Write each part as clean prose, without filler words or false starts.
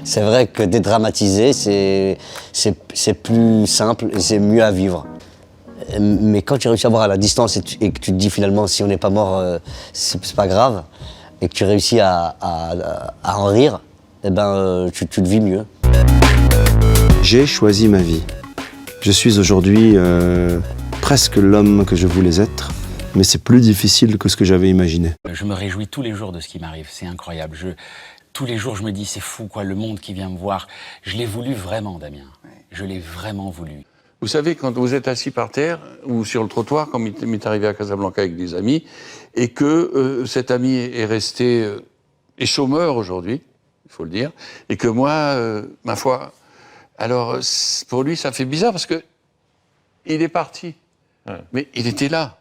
C'est vrai que dédramatiser, c'est plus simple et c'est mieux à vivre. Mais quand tu réussis à voir à la distance et que tu te dis finalement si on n'est pas mort, c'est pas grave, et que tu réussis à en rire, eh ben, tu te vis mieux. J'ai choisi ma vie. Je suis aujourd'hui presque l'homme que je voulais être, mais c'est plus difficile que ce que j'avais imaginé. Je me réjouis tous les jours de ce qui m'arrive, c'est incroyable. Tous les jours, je me dis, c'est fou, quoi, le monde qui vient me voir. Je l'ai voulu vraiment, Damien. Je l'ai vraiment voulu. Vous savez, quand vous êtes assis par terre ou sur le trottoir, comme il m'est arrivé à Casablanca avec des amis, et que cet ami est resté est chômeur aujourd'hui, il faut le dire, et que moi, ma foi, alors pour lui, ça fait bizarre parce que il est parti, mais il était là.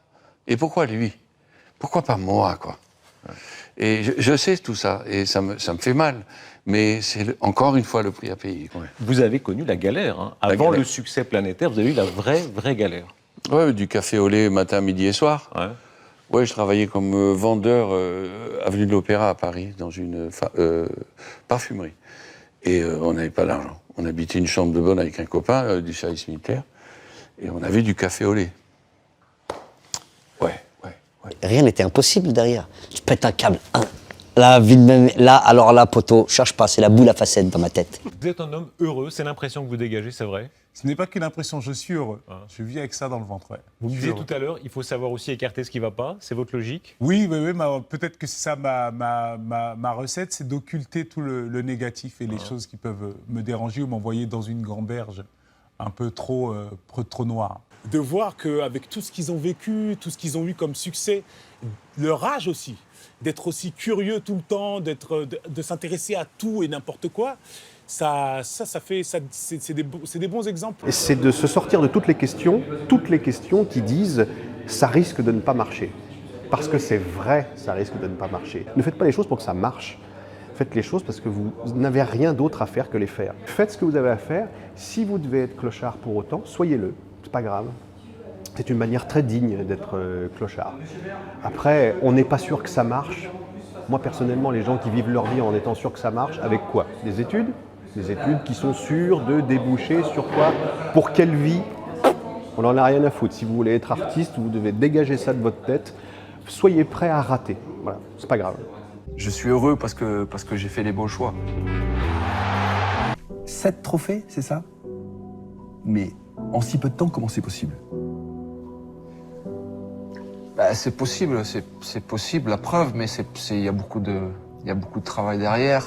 Et pourquoi lui? Pourquoi pas moi, quoi? Et je sais tout ça, et ça me fait mal. Mais c'est encore une fois le prix à payer. Ouais. Vous avez connu la galère. Hein. Avant le succès planétaire, vous avez eu la vraie galère. Ouais, du café au lait matin, midi et soir. Ouais. Ouais, je travaillais comme vendeur avenue de l'Opéra à Paris, dans une parfumerie. Et on n'avait pas d'argent. On habitait une chambre de bonne avec un copain du service militaire. Et on avait du café au lait. Ouais. Rien n'était impossible derrière. Tu pètes un câble. La vie de même, là, alors là, poteau, cherche pas, c'est la boule à facettes dans ma tête. Vous êtes un homme heureux, c'est l'impression que vous dégagez, c'est vrai? Ce n'est pas qu'une impression, je suis heureux. Je vis avec ça dans le ventre, ouais. Vous me disiez tout à l'heure, il faut savoir aussi écarter ce qui ne va pas, c'est votre logique? Oui, peut-être que c'est ça ma recette, c'est d'occulter tout le négatif et les choses qui peuvent me déranger ou m'envoyer dans une gamberge un peu trop noire. De voir qu'avec tout ce qu'ils ont vécu, tout ce qu'ils ont eu comme succès, leur âge aussi, d'être aussi curieux tout le temps, de s'intéresser à tout et n'importe quoi, c'est des bons exemples. Et c'est de se sortir de toutes les questions qui disent « ça risque de ne pas marcher ». Parce que c'est vrai, ça risque de ne pas marcher. Ne faites pas les choses pour que ça marche. Faites les choses parce que vous n'avez rien d'autre à faire que les faire. Faites ce que vous avez à faire. Si vous devez être clochard pour autant, soyez-le. C'est pas grave. C'est une manière très digne d'être clochard. Après, on n'est pas sûr que ça marche. Moi, personnellement, les gens qui vivent leur vie en étant sûrs que ça marche, avec quoi? Des études? Des études qui sont sûres de déboucher sur quoi? Pour quelle vie? On n'en a rien à foutre. Si vous voulez être artiste, vous devez dégager ça de votre tête. Soyez prêts à rater. Voilà, c'est pas grave. Je suis heureux parce que j'ai fait les bons choix. 7 trophées, c'est ça? Mais en si peu de temps, comment c'est possible? C'est possible, c'est possible, la preuve, mais il y a beaucoup de travail derrière.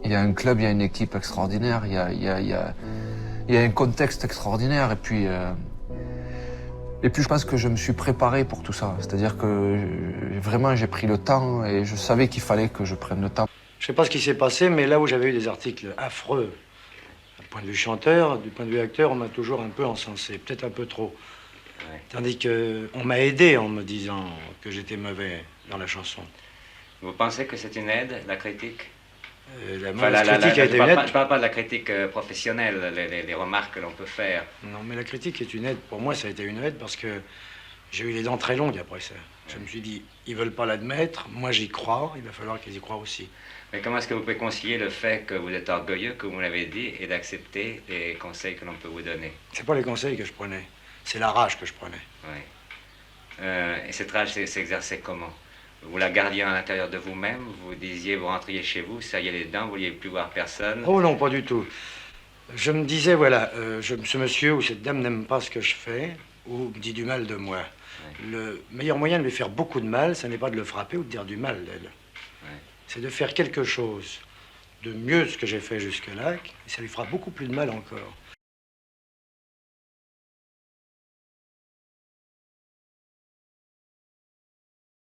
Il y a un club, il y a une équipe extraordinaire, il y a un contexte extraordinaire, et puis je pense que je me suis préparé pour tout ça. C'est-à-dire que vraiment j'ai pris le temps et je savais qu'il fallait que je prenne le temps. Je sais pas ce qui s'est passé, mais là où j'avais eu des articles affreux, du point de vue chanteur, du point de vue acteur, on m'a toujours un peu encensé, peut-être un peu trop. Ouais. Tandis qu'on m'a aidé en me disant que j'étais mauvais dans la chanson. Vous pensez que c'est une aide, la critique? La critique a été une aide. Je parle pas de la critique professionnelle, les remarques que l'on peut faire. Non, mais la critique est une aide. Pour moi, ça a été une aide parce que j'ai eu les dents très longues après ça. Je me suis dit, ils veulent pas l'admettre, moi j'y crois, il va falloir qu'ils y croient aussi. Mais comment est-ce que vous pouvez concilier le fait que vous êtes orgueilleux, comme vous l'avez dit, et d'accepter les conseils que l'on peut vous donner? C'est pas les conseils que je prenais, c'est la rage que je prenais. Oui. Et cette rage s'exerçait comment? Vous la gardiez à l'intérieur de vous-même, vous disiez, vous rentriez chez vous, serriez les dents, vous vouliez plus voir personne? Oh non, pas du tout. Je me disais, voilà, ce monsieur ou cette dame n'aime pas ce que je fais, ou me dit du mal de moi. Ouais. Le meilleur moyen de lui faire beaucoup de mal, ce n'est pas de le frapper ou de dire du mal d'elle. Ouais. C'est de faire quelque chose de mieux de ce que j'ai fait jusque-là, et ça lui fera beaucoup plus de mal encore.